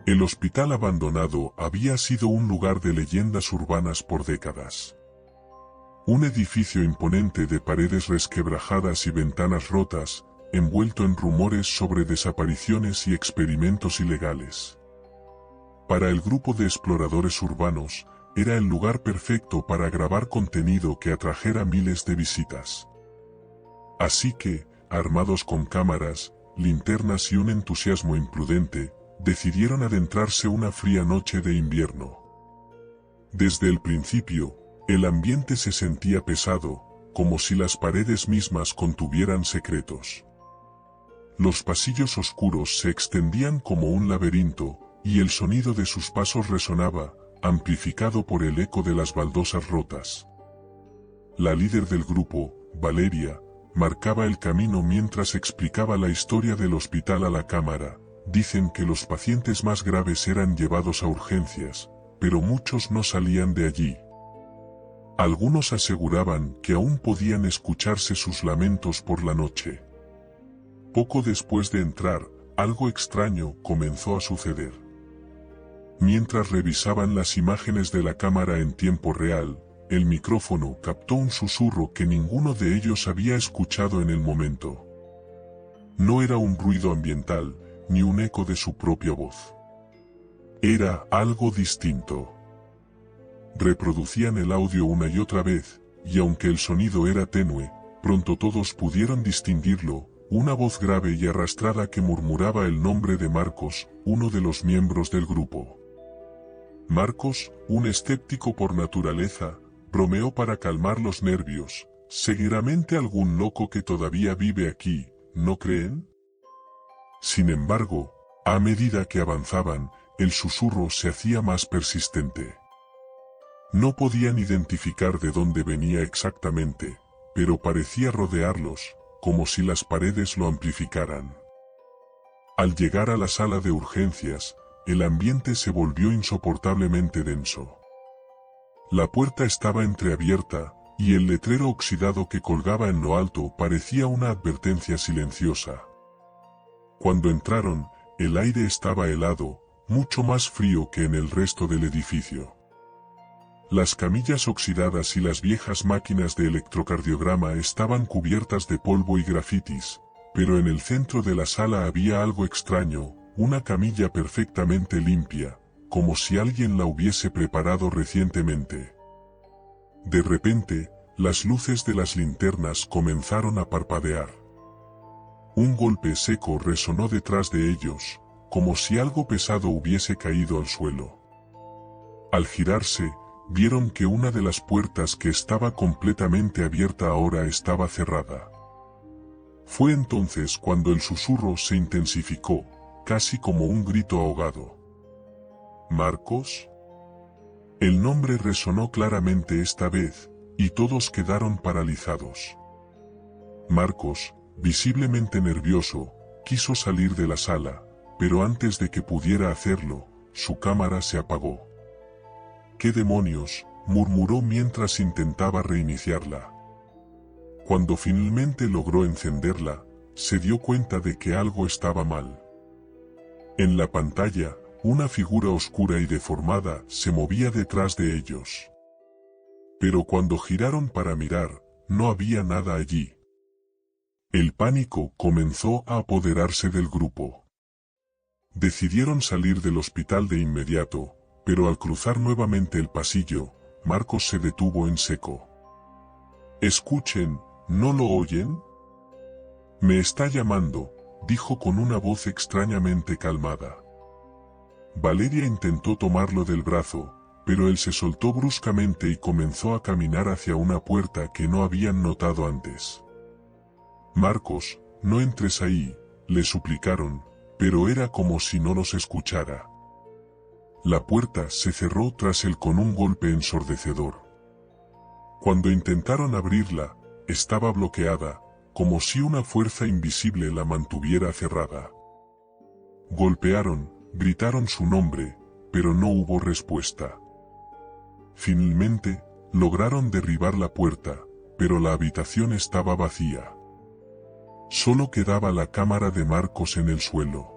El hospital abandonado había sido un lugar de leyendas urbanas por décadas. Un edificio imponente de paredes resquebrajadas y ventanas rotas, envuelto en rumores sobre desapariciones y experimentos ilegales. Para el grupo de exploradores urbanos, era el lugar perfecto para grabar contenido que atrajera miles de visitas. Así que, armados con cámaras, linternas y un entusiasmo imprudente, decidieron adentrarse una fría noche de invierno. Desde el principio, el ambiente se sentía pesado, como si las paredes mismas contuvieran secretos. Los pasillos oscuros se extendían como un laberinto, y el sonido de sus pasos resonaba, amplificado por el eco de las baldosas rotas. La líder del grupo, Valeria, marcaba el camino mientras explicaba la historia del hospital a la cámara. Dicen que los pacientes más graves eran llevados a urgencias, pero muchos no salían de allí. Algunos aseguraban que aún podían escucharse sus lamentos por la noche. Poco después de entrar, algo extraño comenzó a suceder. Mientras revisaban las imágenes de la cámara en tiempo real, el micrófono captó un susurro que ninguno de ellos había escuchado en el momento. No era un ruido ambiental, ni un eco de su propia voz. Era algo distinto. Reproducían el audio una y otra vez, y aunque el sonido era tenue, pronto todos pudieron distinguirlo, una voz grave y arrastrada que murmuraba el nombre de Marcos, uno de los miembros del grupo. Marcos, un escéptico por naturaleza, bromeó para calmar los nervios. Seguramente algún loco que todavía vive aquí, ¿no creen? Sin embargo, a medida que avanzaban, el susurro se hacía más persistente. No podían identificar de dónde venía exactamente, pero parecía rodearlos, como si las paredes lo amplificaran. Al llegar a la sala de urgencias, el ambiente se volvió insoportablemente denso. La puerta estaba entreabierta, y el letrero oxidado que colgaba en lo alto parecía una advertencia silenciosa. Cuando entraron, el aire estaba helado, mucho más frío que en el resto del edificio. Las camillas oxidadas y las viejas máquinas de electrocardiograma estaban cubiertas de polvo y grafitis, pero en el centro de la sala había algo extraño, una camilla perfectamente limpia, como si alguien la hubiese preparado recientemente. De repente, las luces de las linternas comenzaron a parpadear. Un golpe seco resonó detrás de ellos, como si algo pesado hubiese caído al suelo. Al girarse, vieron que una de las puertas que estaba completamente abierta ahora estaba cerrada. Fue entonces cuando el susurro se intensificó, casi como un grito ahogado. ¿Marcos? El nombre resonó claramente esta vez, y todos quedaron paralizados. Marcos, visiblemente nervioso, quiso salir de la sala, pero antes de que pudiera hacerlo, su cámara se apagó. ¿Qué demonios?, murmuró mientras intentaba reiniciarla. Cuando finalmente logró encenderla, se dio cuenta de que algo estaba mal. En la pantalla, una figura oscura y deformada se movía detrás de ellos. Pero cuando giraron para mirar, no había nada allí. El pánico comenzó a apoderarse del grupo. Decidieron salir del hospital de inmediato, pero al cruzar nuevamente el pasillo, Marcos se detuvo en seco. «Escuchen, ¿no lo oyen?» «Me está llamando», dijo con una voz extrañamente calmada. Valeria intentó tomarlo del brazo, pero él se soltó bruscamente y comenzó a caminar hacia una puerta que no habían notado antes. «Marcos, no entres ahí», le suplicaron, pero era como si no los escuchara. La puerta se cerró tras él con un golpe ensordecedor. Cuando intentaron abrirla, estaba bloqueada, como si una fuerza invisible la mantuviera cerrada. Golpearon, gritaron su nombre, pero no hubo respuesta. Finalmente, lograron derribar la puerta, pero la habitación estaba vacía. Solo quedaba la cámara de Marcos en el suelo.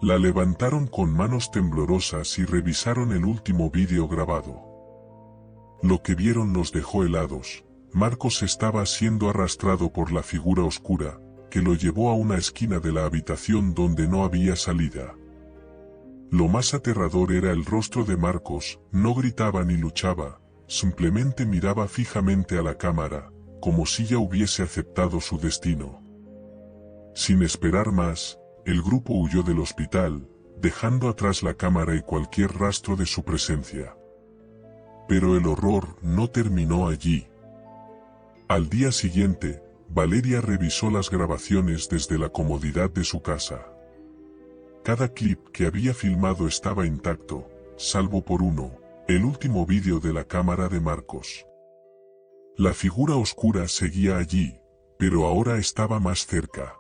La levantaron con manos temblorosas y revisaron el último vídeo grabado. Lo que vieron los dejó helados. Marcos estaba siendo arrastrado por la figura oscura, que lo llevó a una esquina de la habitación donde no había salida. Lo más aterrador era el rostro de Marcos, no gritaba ni luchaba, simplemente miraba fijamente a la cámara, como si ya hubiese aceptado su destino. Sin esperar más, el grupo huyó del hospital, dejando atrás la cámara y cualquier rastro de su presencia. Pero el horror no terminó allí. Al día siguiente, Valeria revisó las grabaciones desde la comodidad de su casa. Cada clip que había filmado estaba intacto, salvo por uno, el último vídeo de la cámara de Marcos. La figura oscura seguía allí, pero ahora estaba más cerca.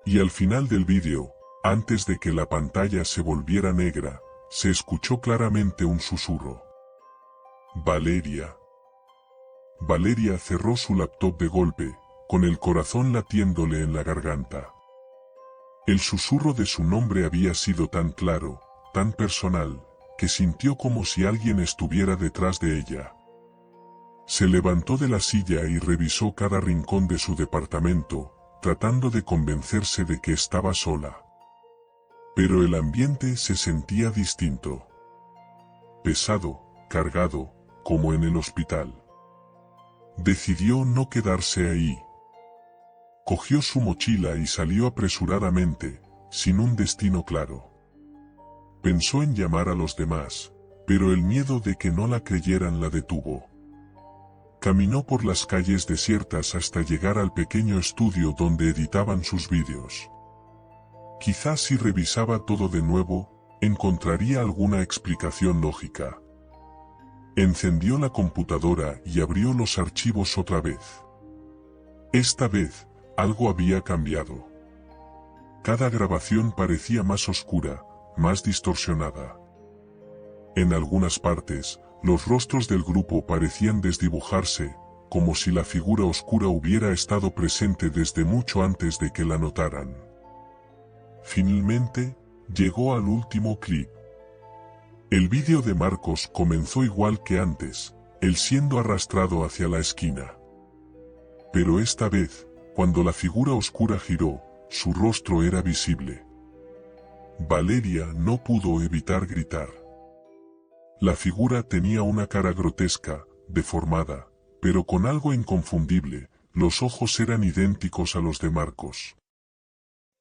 Y al final del vídeo, antes de que la pantalla se volviera negra, se escuchó claramente un susurro. Valeria. Valeria cerró su laptop de golpe, con el corazón latiéndole en la garganta. El susurro de su nombre había sido tan claro, tan personal, que sintió como si alguien estuviera detrás de ella. Se levantó de la silla y revisó cada rincón de su departamento, tratando de convencerse de que estaba sola. Pero el ambiente se sentía distinto. Pesado, cargado, como en el hospital. Decidió no quedarse ahí. Cogió su mochila y salió apresuradamente, sin un destino claro. Pensó en llamar a los demás, pero el miedo de que no la creyeran la detuvo. Caminó por las calles desiertas hasta llegar al pequeño estudio donde editaban sus vídeos. Quizás si revisaba todo de nuevo, encontraría alguna explicación lógica. Encendió la computadora y abrió los archivos otra vez. Esta vez, algo había cambiado. Cada grabación parecía más oscura, más distorsionada. En algunas partes, los rostros del grupo parecían desdibujarse, como si la figura oscura hubiera estado presente desde mucho antes de que la notaran. Finalmente, llegó al último clip. El vídeo de Marcos comenzó igual que antes, él siendo arrastrado hacia la esquina. Pero esta vez, cuando la figura oscura giró, su rostro era visible. Valeria no pudo evitar gritar. La figura tenía una cara grotesca, deformada, pero con algo inconfundible, los ojos eran idénticos a los de Marcos.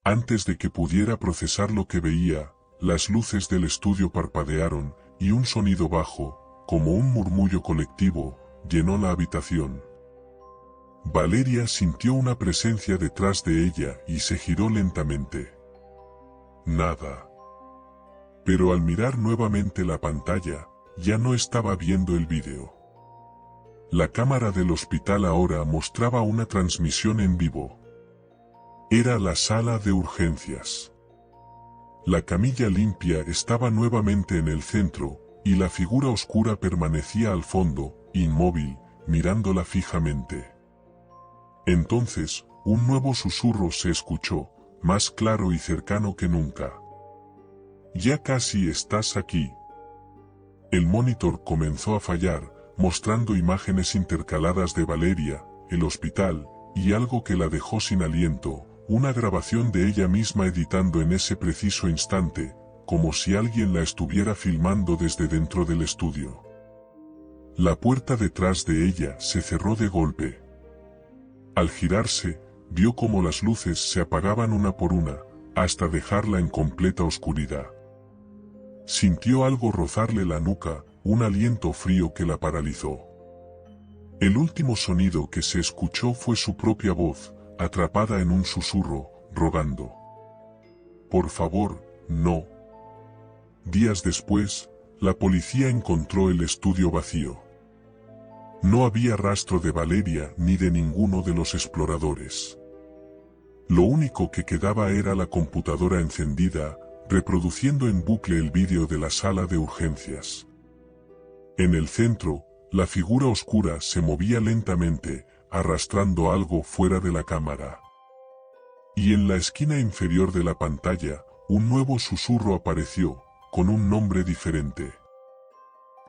Antes de que pudiera procesar lo que veía, las luces del estudio parpadearon, y un sonido bajo, como un murmullo colectivo, llenó la habitación. Valeria sintió una presencia detrás de ella y se giró lentamente. Nada. Pero al mirar nuevamente la pantalla, ya no estaba viendo el vídeo. La cámara del hospital ahora mostraba una transmisión en vivo. Era la sala de urgencias. La camilla limpia estaba nuevamente en el centro, y la figura oscura permanecía al fondo, inmóvil, mirándola fijamente. Entonces, un nuevo susurro se escuchó, más claro y cercano que nunca. Ya casi estás aquí. El monitor comenzó a fallar, mostrando imágenes intercaladas de Valeria, el hospital, y algo que la dejó sin aliento, una grabación de ella misma editando en ese preciso instante, como si alguien la estuviera filmando desde dentro del estudio. La puerta detrás de ella se cerró de golpe. Al girarse, vio cómo las luces se apagaban una por una, hasta dejarla en completa oscuridad. Sintió algo rozarle la nuca, un aliento frío que la paralizó. El último sonido que se escuchó fue su propia voz, atrapada en un susurro, rogando. Por favor, no. Días después, la policía encontró el estudio vacío. No había rastro de Valeria ni de ninguno de los exploradores. Lo único que quedaba era la computadora encendida, reproduciendo en bucle el vídeo de la sala de urgencias. En el centro, la figura oscura se movía lentamente, arrastrando algo fuera de la cámara. Y en la esquina inferior de la pantalla, un nuevo susurro apareció, con un nombre diferente.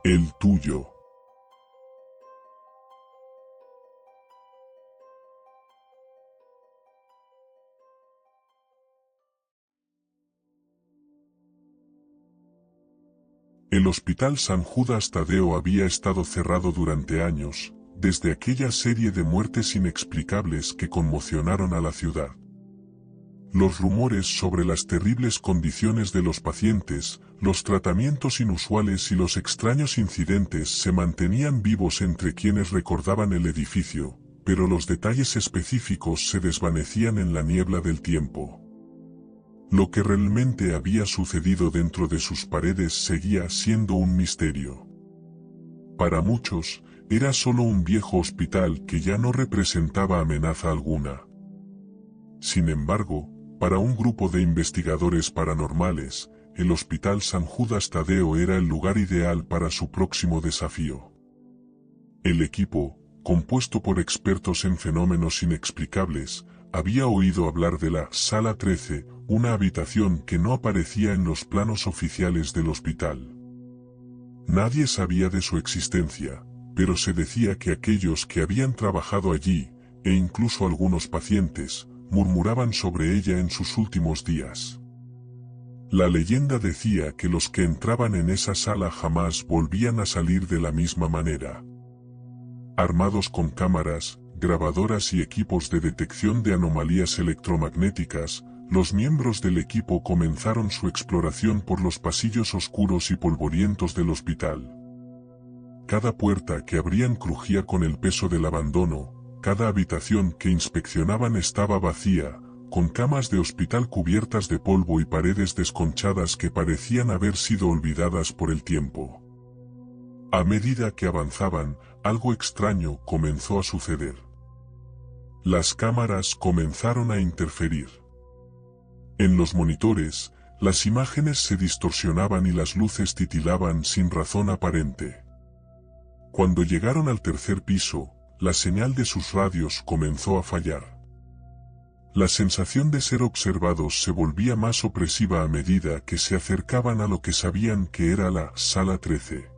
El tuyo. El Hospital San Judas Tadeo había estado cerrado durante años, desde aquella serie de muertes inexplicables que conmocionaron a la ciudad. Los rumores sobre las terribles condiciones de los pacientes, los tratamientos inusuales y los extraños incidentes se mantenían vivos entre quienes recordaban el edificio, pero los detalles específicos se desvanecían en la niebla del tiempo. Lo que realmente había sucedido dentro de sus paredes seguía siendo un misterio. Para muchos, era solo un viejo hospital que ya no representaba amenaza alguna. Sin embargo, para un grupo de investigadores paranormales, el Hospital San Judas Tadeo era el lugar ideal para su próximo desafío. El equipo, compuesto por expertos en fenómenos inexplicables, había oído hablar de la Sala 13, una habitación que no aparecía en los planos oficiales del hospital. Nadie sabía de su existencia, pero se decía que aquellos que habían trabajado allí, e incluso algunos pacientes, murmuraban sobre ella en sus últimos días. La leyenda decía que los que entraban en esa sala jamás volvían a salir de la misma manera. Armados con cámaras, grabadoras y equipos de detección de anomalías electromagnéticas, los miembros del equipo comenzaron su exploración por los pasillos oscuros y polvorientos del hospital. Cada puerta que abrían crujía con el peso del abandono, cada habitación que inspeccionaban estaba vacía, con camas de hospital cubiertas de polvo y paredes desconchadas que parecían haber sido olvidadas por el tiempo. A medida que avanzaban, algo extraño comenzó a suceder. Las cámaras comenzaron a interferir. En los monitores, las imágenes se distorsionaban y las luces titilaban sin razón aparente. Cuando llegaron al tercer piso, la señal de sus radios comenzó a fallar. La sensación de ser observados se volvía más opresiva a medida que se acercaban a lo que sabían que era la Sala 13.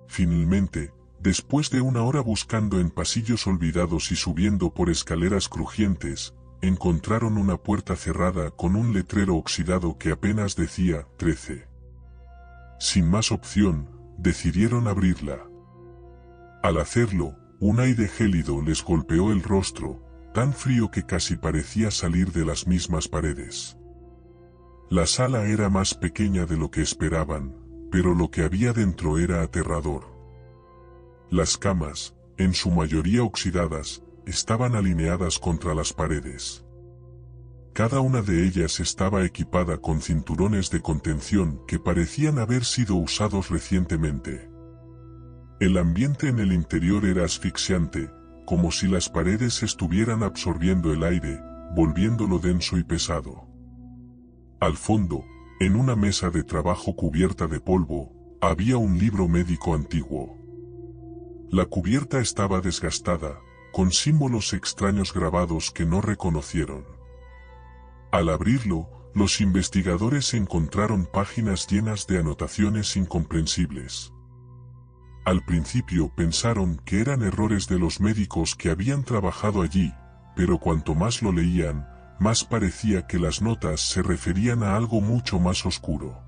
Finalmente, después de una hora buscando en pasillos olvidados y subiendo por escaleras crujientes, encontraron una puerta cerrada con un letrero oxidado que apenas decía 13. Sin más opción, decidieron abrirla. Al hacerlo, un aire gélido les golpeó el rostro, tan frío que casi parecía salir de las mismas paredes. La sala era más pequeña de lo que esperaban, pero lo que había dentro era aterrador. Las camas, en su mayoría oxidadas, estaban alineadas contra las paredes. Cada una de ellas estaba equipada con cinturones de contención que parecían haber sido usados recientemente. El ambiente en el interior era asfixiante, como si las paredes estuvieran absorbiendo el aire, volviéndolo denso y pesado. Al fondo, en una mesa de trabajo cubierta de polvo, había un libro médico antiguo. La cubierta estaba desgastada, con símbolos extraños grabados que no reconocieron. Al abrirlo, los investigadores encontraron páginas llenas de anotaciones incomprensibles. Al principio pensaron que eran errores de los médicos que habían trabajado allí, pero cuanto más lo leían, más parecía que las notas se referían a algo mucho más oscuro.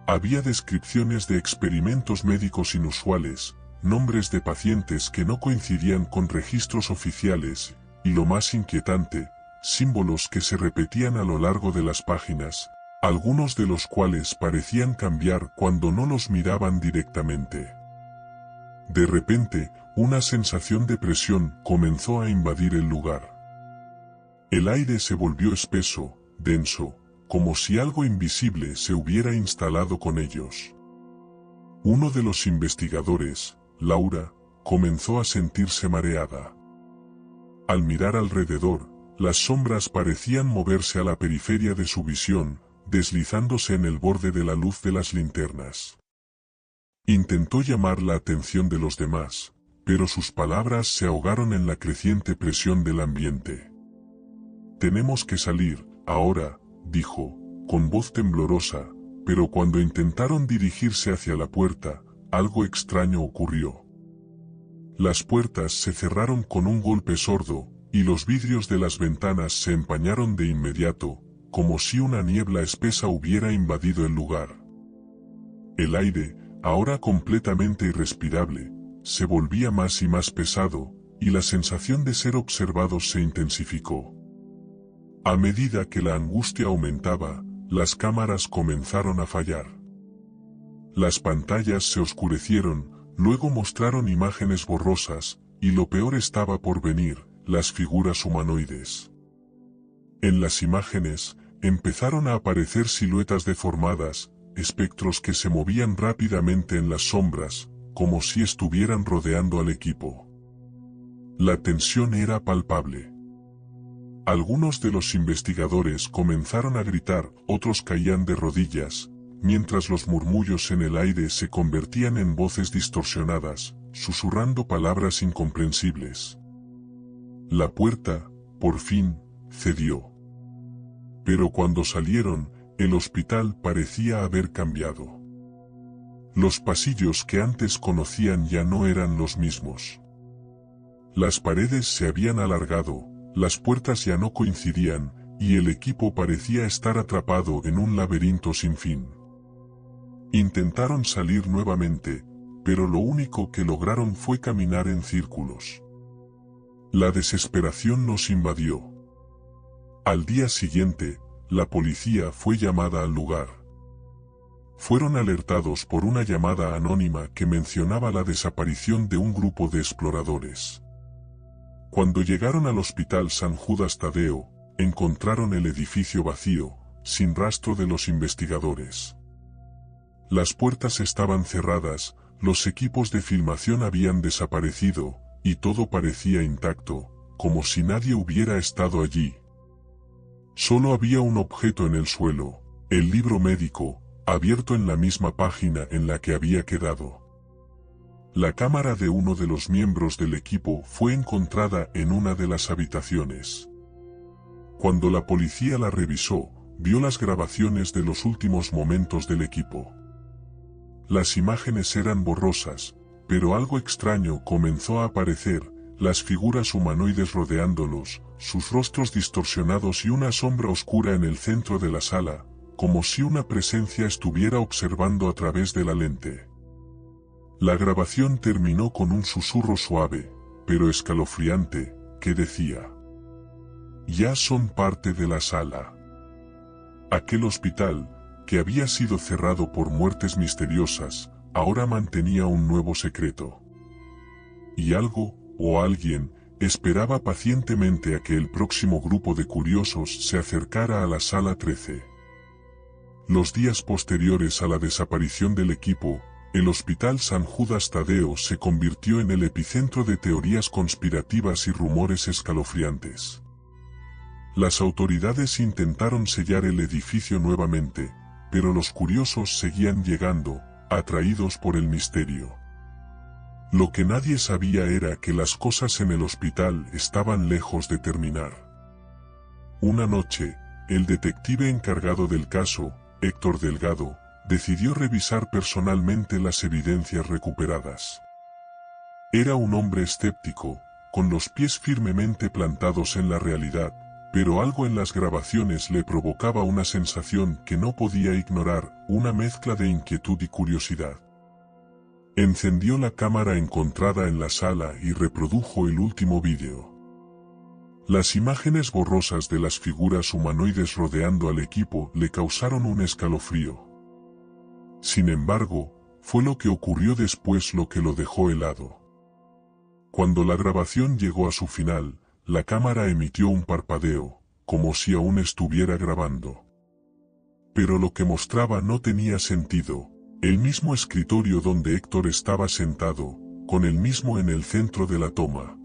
Había descripciones de experimentos médicos inusuales, nombres de pacientes que no coincidían con registros oficiales, y lo más inquietante, símbolos que se repetían a lo largo de las páginas, algunos de los cuales parecían cambiar cuando no los miraban directamente. De repente, una sensación de presión comenzó a invadir el lugar. El aire se volvió espeso, denso, como si algo invisible se hubiera instalado con ellos. Uno de los investigadores, Laura, comenzó a sentirse mareada. Al mirar alrededor, las sombras parecían moverse a la periferia de su visión, deslizándose en el borde de la luz de las linternas. Intentó llamar la atención de los demás, pero sus palabras se ahogaron en la creciente presión del ambiente. «Tenemos que salir, ahora», dijo, con voz temblorosa, pero cuando intentaron dirigirse hacia la puerta, algo extraño ocurrió. Las puertas se cerraron con un golpe sordo, y los vidrios de las ventanas se empañaron de inmediato, como si una niebla espesa hubiera invadido el lugar. El aire, ahora completamente irrespirable, se volvía más y más pesado, y la sensación de ser observados se intensificó. A medida que la angustia aumentaba, las cámaras comenzaron a fallar. Las pantallas se oscurecieron, luego mostraron imágenes borrosas, y lo peor estaba por venir, las figuras humanoides. En las imágenes, empezaron a aparecer siluetas deformadas, espectros que se movían rápidamente en las sombras, como si estuvieran rodeando al equipo. La tensión era palpable. Algunos de los investigadores comenzaron a gritar, otros caían de rodillas, mientras los murmullos en el aire se convertían en voces distorsionadas, susurrando palabras incomprensibles. La puerta, por fin, cedió. Pero cuando salieron, el hospital parecía haber cambiado. Los pasillos que antes conocían ya no eran los mismos. Las paredes se habían alargado, las puertas ya no coincidían, y el equipo parecía estar atrapado en un laberinto sin fin. Intentaron salir nuevamente, pero lo único que lograron fue caminar en círculos. La desesperación los invadió. Al día siguiente, la policía fue llamada al lugar. Fueron alertados por una llamada anónima que mencionaba la desaparición de un grupo de exploradores. Cuando llegaron al Hospital San Judas Tadeo, encontraron el edificio vacío, sin rastro de los investigadores. Las puertas estaban cerradas, los equipos de filmación habían desaparecido, y todo parecía intacto, como si nadie hubiera estado allí. Solo había un objeto en el suelo, el libro médico, abierto en la misma página en la que había quedado. La cámara de uno de los miembros del equipo fue encontrada en una de las habitaciones. Cuando la policía la revisó, vio las grabaciones de los últimos momentos del equipo. Las imágenes eran borrosas, pero algo extraño comenzó a aparecer, las figuras humanoides rodeándolos, sus rostros distorsionados y una sombra oscura en el centro de la sala, como si una presencia estuviera observando a través de la lente. La grabación terminó con un susurro suave, pero escalofriante, que decía: "Ya son parte de la sala". Aquel hospital, que había sido cerrado por muertes misteriosas, ahora mantenía un nuevo secreto. Y algo, o alguien, esperaba pacientemente a que el próximo grupo de curiosos se acercara a la sala 13. Los días posteriores a la desaparición del equipo, el Hospital San Judas Tadeo se convirtió en el epicentro de teorías conspirativas y rumores escalofriantes. Las autoridades intentaron sellar el edificio nuevamente, pero los curiosos seguían llegando, atraídos por el misterio. Lo que nadie sabía era que las cosas en el hospital estaban lejos de terminar. Una noche, el detective encargado del caso, Héctor Delgado, decidió revisar personalmente las evidencias recuperadas. Era un hombre escéptico, con los pies firmemente plantados en la realidad, pero algo en las grabaciones le provocaba una sensación que no podía ignorar, una mezcla de inquietud y curiosidad. Encendió la cámara encontrada en la sala y reprodujo el último vídeo. Las imágenes borrosas de las figuras humanoides rodeando al equipo le causaron un escalofrío. Sin embargo, fue lo que ocurrió después lo que lo dejó helado. Cuando la grabación llegó a su final, la cámara emitió un parpadeo, como si aún estuviera grabando. Pero lo que mostraba no tenía sentido. El mismo escritorio donde Héctor estaba sentado, con el mismo en el centro de la toma.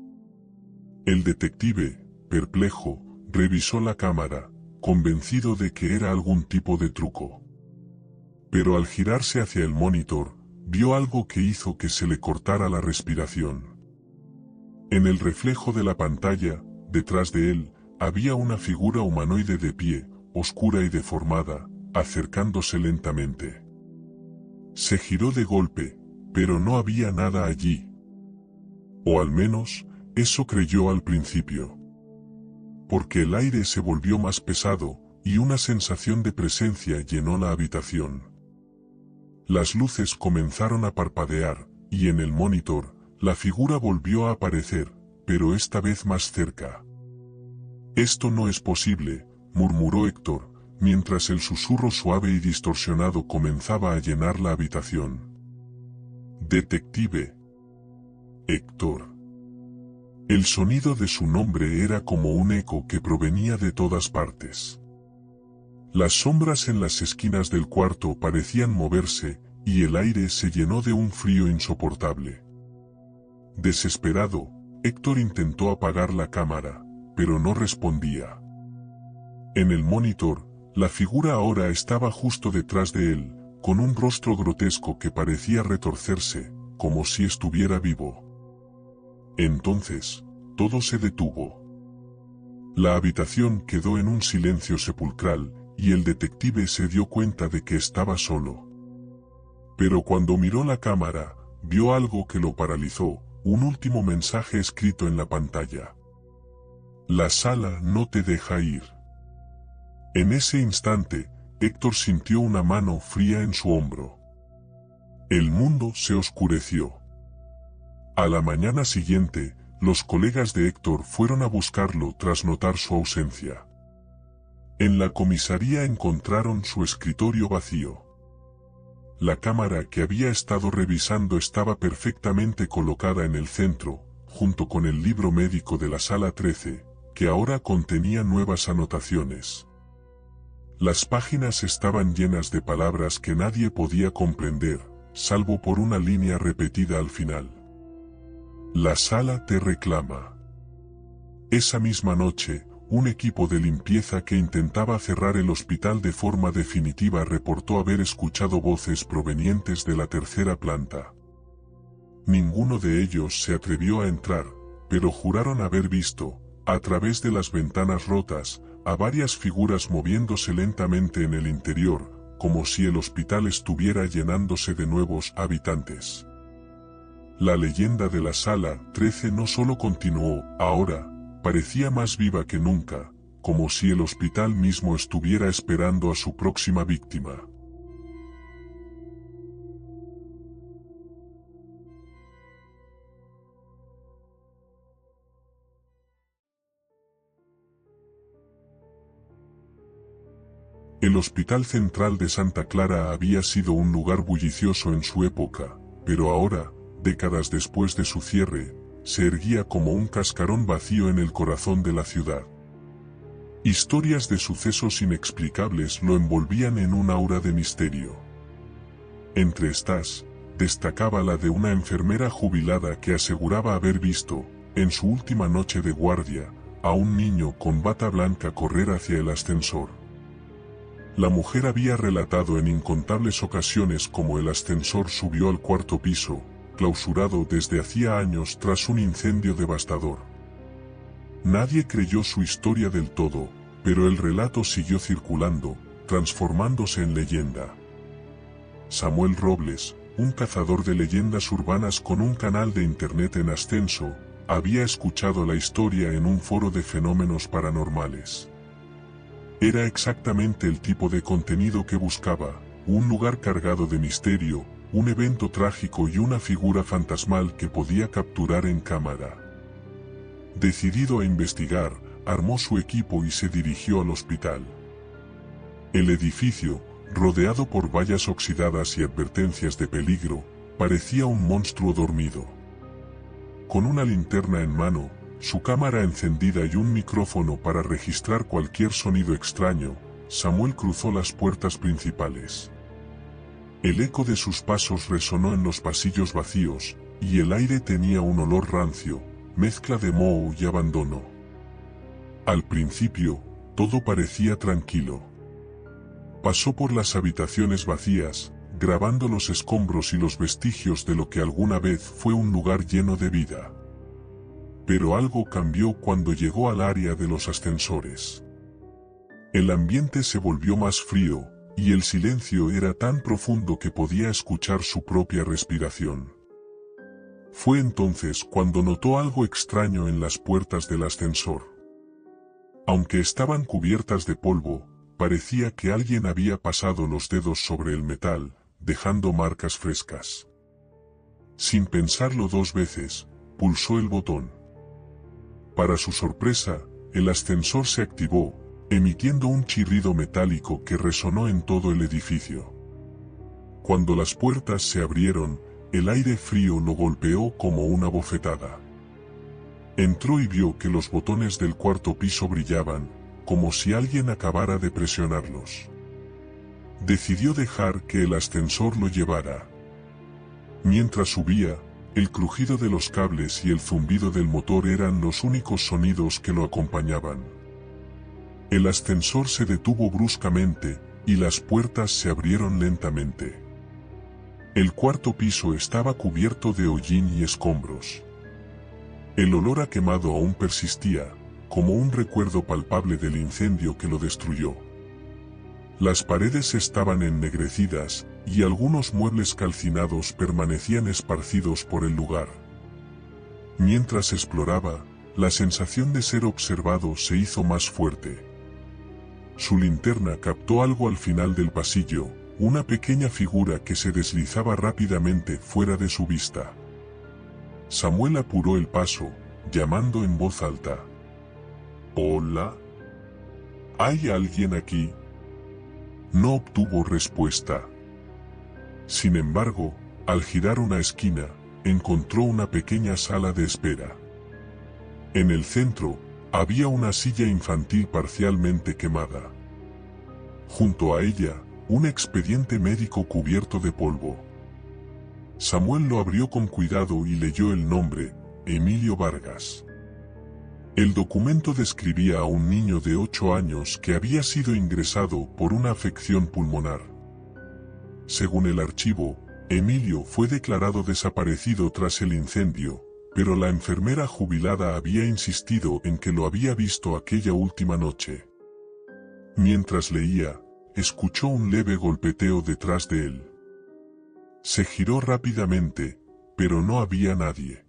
El detective, perplejo, revisó la cámara, convencido de que era algún tipo de truco. Pero al girarse hacia el monitor, vio algo que hizo que se le cortara la respiración. En el reflejo de la pantalla, detrás de él, había una figura humanoide de pie, oscura y deformada, acercándose lentamente. Se giró de golpe, pero no había nada allí. O al menos, eso creyó al principio. Porque el aire se volvió más pesado, y una sensación de presencia llenó la habitación. Las luces comenzaron a parpadear, y en el monitor, la figura volvió a aparecer, pero esta vez más cerca. «Esto no es posible», murmuró Héctor, mientras el susurro suave y distorsionado comenzaba a llenar la habitación. «Detective Héctor». El sonido de su nombre era como un eco que provenía de todas partes. Las sombras en las esquinas del cuarto parecían moverse, y el aire se llenó de un frío insoportable. Desesperado, Héctor intentó apagar la cámara, pero no respondía. En el monitor, la figura ahora estaba justo detrás de él, con un rostro grotesco que parecía retorcerse, como si estuviera vivo. Entonces, todo se detuvo. La habitación quedó en un silencio sepulcral, y el detective se dio cuenta de que estaba solo. Pero cuando miró la cámara, vio algo que lo paralizó, un último mensaje escrito en la pantalla. «La sala no te deja ir». En ese instante, Héctor sintió una mano fría en su hombro. El mundo se oscureció. A la mañana siguiente, los colegas de Héctor fueron a buscarlo tras notar su ausencia. En la comisaría encontraron su escritorio vacío. La cámara que había estado revisando estaba perfectamente colocada en el centro, junto con el libro médico de la sala 13, que ahora contenía nuevas anotaciones. Las páginas estaban llenas de palabras que nadie podía comprender, salvo por una línea repetida al final. «La sala te reclama». Esa misma noche, un equipo de limpieza que intentaba cerrar el hospital de forma definitiva reportó haber escuchado voces provenientes de la tercera planta. Ninguno de ellos se atrevió a entrar, pero juraron haber visto, a través de las ventanas rotas, a varias figuras moviéndose lentamente en el interior, como si el hospital estuviera llenándose de nuevos habitantes. La leyenda de la sala 13 no solo continuó, ahora, parecía más viva que nunca, como si el hospital mismo estuviera esperando a su próxima víctima. El Hospital Central de Santa Clara había sido un lugar bullicioso en su época, pero ahora, décadas después de su cierre, se erguía como un cascarón vacío en el corazón de la ciudad. Historias de sucesos inexplicables lo envolvían en un aura de misterio. Entre estas, destacaba la de una enfermera jubilada que aseguraba haber visto, en su última noche de guardia, a un niño con bata blanca correr hacia el ascensor. La mujer había relatado en incontables ocasiones cómo el ascensor subió al cuarto piso, clausurado desde hacía años tras un incendio devastador. Nadie creyó su historia del todo, pero el relato siguió circulando, transformándose en leyenda. Samuel Robles, un cazador de leyendas urbanas con un canal de internet en ascenso, había escuchado la historia en un foro de fenómenos paranormales. Era exactamente el tipo de contenido que buscaba, un lugar cargado de misterio, un evento trágico y una figura fantasmal que podía capturar en cámara. Decidido a investigar, armó su equipo y se dirigió al hospital. El edificio, rodeado por vallas oxidadas y advertencias de peligro, parecía un monstruo dormido. Con una linterna en mano, su cámara encendida y un micrófono para registrar cualquier sonido extraño, Samuel cruzó las puertas principales. El eco de sus pasos resonó en los pasillos vacíos, y el aire tenía un olor rancio, mezcla de moho y abandono. Al principio, todo parecía tranquilo. Pasó por las habitaciones vacías, grabando los escombros y los vestigios de lo que alguna vez fue un lugar lleno de vida. Pero algo cambió cuando llegó al área de los ascensores. El ambiente se volvió más frío, y el silencio era tan profundo que podía escuchar su propia respiración. Fue entonces cuando notó algo extraño en las puertas del ascensor. Aunque estaban cubiertas de polvo, parecía que alguien había pasado los dedos sobre el metal, dejando marcas frescas. Sin pensarlo dos veces, pulsó el botón. Para su sorpresa, el ascensor se activó, emitiendo un chirrido metálico que resonó en todo el edificio. Cuando las puertas se abrieron, el aire frío lo golpeó como una bofetada. Entró y vio que los botones del cuarto piso brillaban, como si alguien acabara de presionarlos. Decidió dejar que el ascensor lo llevara. Mientras subía, el crujido de los cables y el zumbido del motor eran los únicos sonidos que lo acompañaban. El ascensor se detuvo bruscamente, y las puertas se abrieron lentamente. El cuarto piso estaba cubierto de hollín y escombros. El olor a quemado aún persistía, como un recuerdo palpable del incendio que lo destruyó. Las paredes estaban ennegrecidas, y algunos muebles calcinados permanecían esparcidos por el lugar. Mientras exploraba, la sensación de ser observado se hizo más fuerte. Su linterna captó algo al final del pasillo, una pequeña figura que se deslizaba rápidamente fuera de su vista. Samuel apuró el paso, llamando en voz alta. «¿Hola? ¿Hay alguien aquí?» No obtuvo respuesta. Sin embargo, al girar una esquina, encontró una pequeña sala de espera. En el centro, había una silla infantil parcialmente quemada. Junto a ella, un expediente médico cubierto de polvo. Samuel lo abrió con cuidado y leyó el nombre, Emilio Vargas. El documento describía a un niño de 8 años que había sido ingresado por una afección pulmonar. Según el archivo, Emilio fue declarado desaparecido tras el incendio, pero la enfermera jubilada había insistido en que lo había visto aquella última noche. Mientras leía, escuchó un leve golpeteo detrás de él. Se giró rápidamente, pero no había nadie.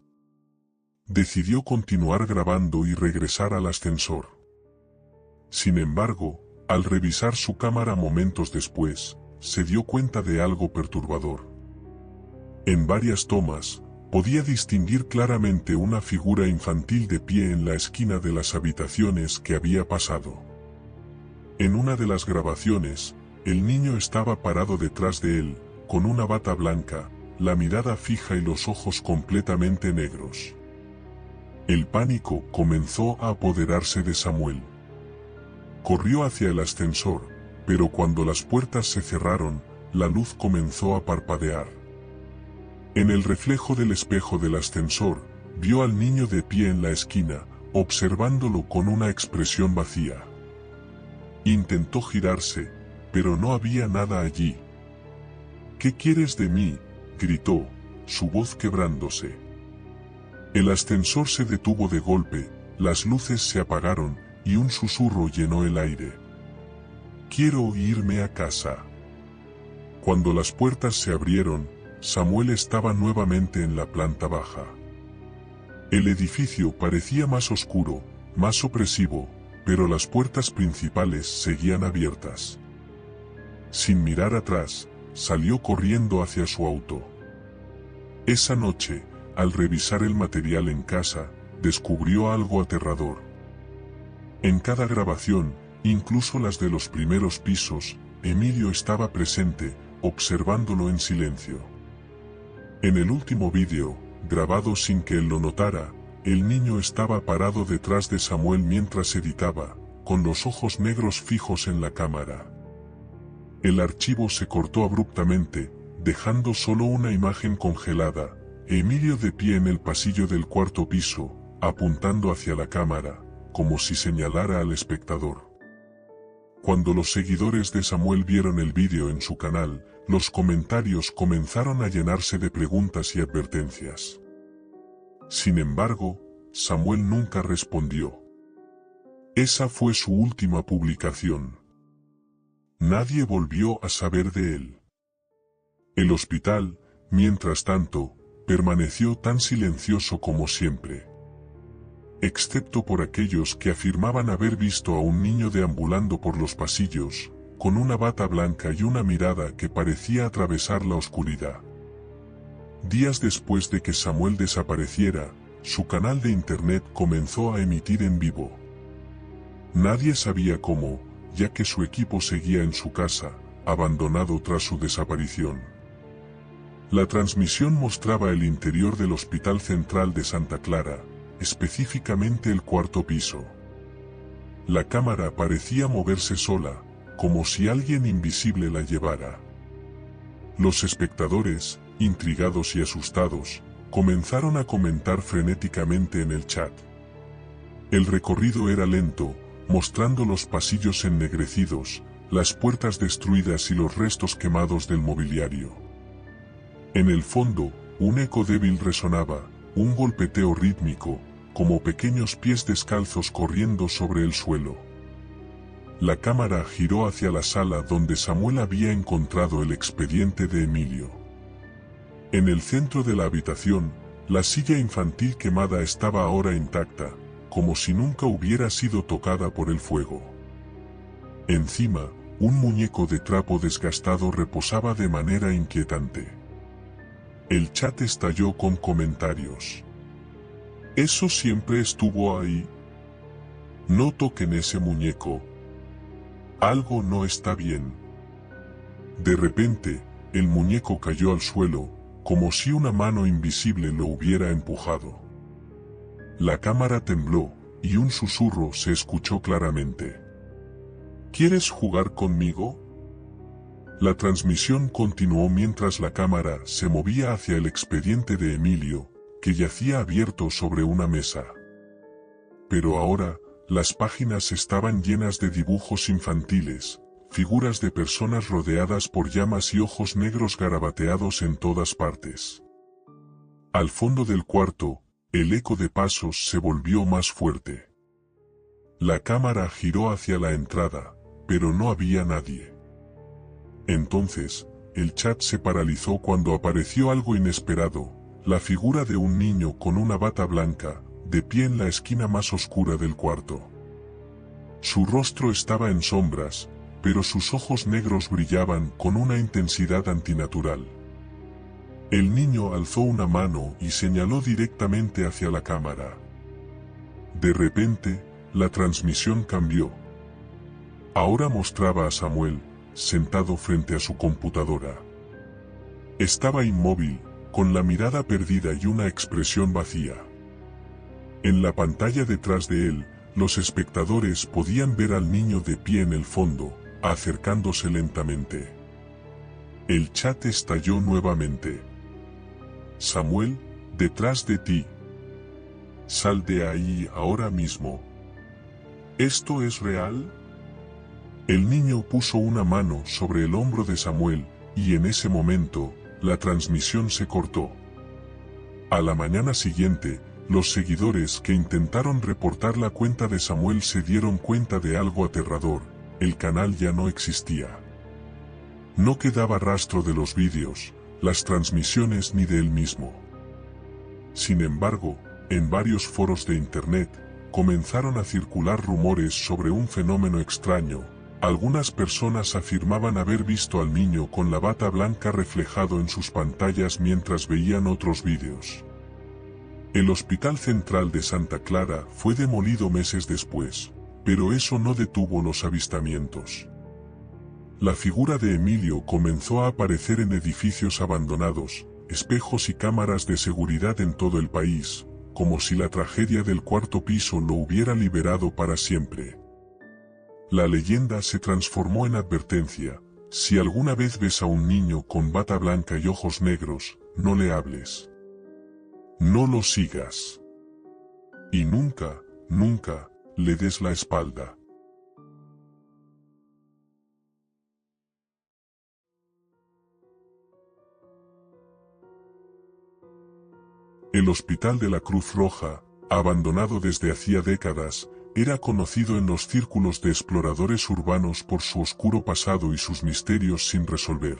Decidió continuar grabando y regresar al ascensor. Sin embargo, al revisar su cámara momentos después, se dio cuenta de algo perturbador. En varias tomas, podía distinguir claramente una figura infantil de pie en la esquina de las habitaciones que había pasado. En una de las grabaciones, el niño estaba parado detrás de él, con una bata blanca, la mirada fija y los ojos completamente negros. El pánico comenzó a apoderarse de Samuel. Corrió hacia el ascensor, pero cuando las puertas se cerraron, la luz comenzó a parpadear. En el reflejo del espejo del ascensor, vio al niño de pie en la esquina, observándolo con una expresión vacía. Intentó girarse, pero no había nada allí. «¿Qué quieres de mí?», gritó, su voz quebrándose. El ascensor se detuvo de golpe, las luces se apagaron, y un susurro llenó el aire. «Quiero irme a casa». Cuando las puertas se abrieron, Samuel estaba nuevamente en la planta baja. El edificio parecía más oscuro, más opresivo, pero las puertas principales seguían abiertas. Sin mirar atrás, salió corriendo hacia su auto. Esa noche, al revisar el material en casa, descubrió algo aterrador. En cada grabación, incluso las de los primeros pisos, Emilio estaba presente, observándolo en silencio. En el último vídeo, grabado sin que él lo notara, el niño estaba parado detrás de Samuel mientras editaba, con los ojos negros fijos en la cámara. El archivo se cortó abruptamente, dejando solo una imagen congelada, Emilio de pie en el pasillo del cuarto piso, apuntando hacia la cámara, como si señalara al espectador. Cuando los seguidores de Samuel vieron el vídeo en su canal, los comentarios comenzaron a llenarse de preguntas y advertencias. Sin embargo, Samuel nunca respondió. Esa fue su última publicación. Nadie volvió a saber de él. El hospital, mientras tanto, permaneció tan silencioso como siempre. Excepto por aquellos que afirmaban haber visto a un niño deambulando por los pasillos, con una bata blanca y una mirada que parecía atravesar la oscuridad. Días después de que Samuel desapareciera, su canal de internet comenzó a emitir en vivo. Nadie sabía cómo, ya que su equipo seguía en su casa, abandonado tras su desaparición. La transmisión mostraba el interior del Hospital Central de Santa Clara, específicamente el cuarto piso. La cámara parecía moverse sola, como si alguien invisible la llevara. Los espectadores, intrigados y asustados, comenzaron a comentar frenéticamente en el chat. El recorrido era lento, mostrando los pasillos ennegrecidos, las puertas destruidas y los restos quemados del mobiliario. En el fondo, un eco débil resonaba, un golpeteo rítmico, como pequeños pies descalzos corriendo sobre el suelo. La cámara giró hacia la sala donde Samuel había encontrado el expediente de Emilio. En el centro de la habitación, la silla infantil quemada estaba ahora intacta, como si nunca hubiera sido tocada por el fuego. Encima, un muñeco de trapo desgastado reposaba de manera inquietante. El chat estalló con comentarios. ¿Eso siempre estuvo ahí? No toquen ese muñeco. Algo no está bien. De repente, el muñeco cayó al suelo, como si una mano invisible lo hubiera empujado. La cámara tembló, y un susurro se escuchó claramente. ¿Quieres jugar conmigo? La transmisión continuó mientras la cámara se movía hacia el expediente de Emilio, que yacía abierto sobre una mesa. Pero ahora, las páginas estaban llenas de dibujos infantiles, figuras de personas rodeadas por llamas y ojos negros garabateados en todas partes. Al fondo del cuarto, el eco de pasos se volvió más fuerte. La cámara giró hacia la entrada, pero no había nadie. Entonces, el chat se paralizó cuando apareció algo inesperado, la figura de un niño con una bata blanca, de pie en la esquina más oscura del cuarto. Su rostro estaba en sombras, pero sus ojos negros brillaban con una intensidad antinatural. El niño alzó una mano y señaló directamente hacia la cámara. De repente, la transmisión cambió. Ahora mostraba a Samuel, sentado frente a su computadora. Estaba inmóvil, con la mirada perdida y una expresión vacía. En la pantalla detrás de él, los espectadores podían ver al niño de pie en el fondo, acercándose lentamente. El chat estalló nuevamente. Samuel, detrás de ti. Sal de ahí ahora mismo. ¿Esto es real? El niño puso una mano sobre el hombro de Samuel, y en ese momento, la transmisión se cortó. A la mañana siguiente, los seguidores que intentaron reportar la cuenta de Samuel se dieron cuenta de algo aterrador: el canal ya no existía. No quedaba rastro de los vídeos, las transmisiones ni de él mismo. Sin embargo, en varios foros de internet, comenzaron a circular rumores sobre un fenómeno extraño. Algunas personas afirmaban haber visto al niño con la bata blanca reflejado en sus pantallas mientras veían otros vídeos. El Hospital Central de Santa Clara fue demolido meses después, pero eso no detuvo los avistamientos. La figura de Emilio comenzó a aparecer en edificios abandonados, espejos y cámaras de seguridad en todo el país, como si la tragedia del cuarto piso lo hubiera liberado para siempre. La leyenda se transformó en advertencia: si alguna vez ves a un niño con bata blanca y ojos negros, no le hables. No lo sigas. Y nunca, nunca, le des la espalda. El Hospital de la Cruz Roja, abandonado desde hacía décadas, era conocido en los círculos de exploradores urbanos por su oscuro pasado y sus misterios sin resolver.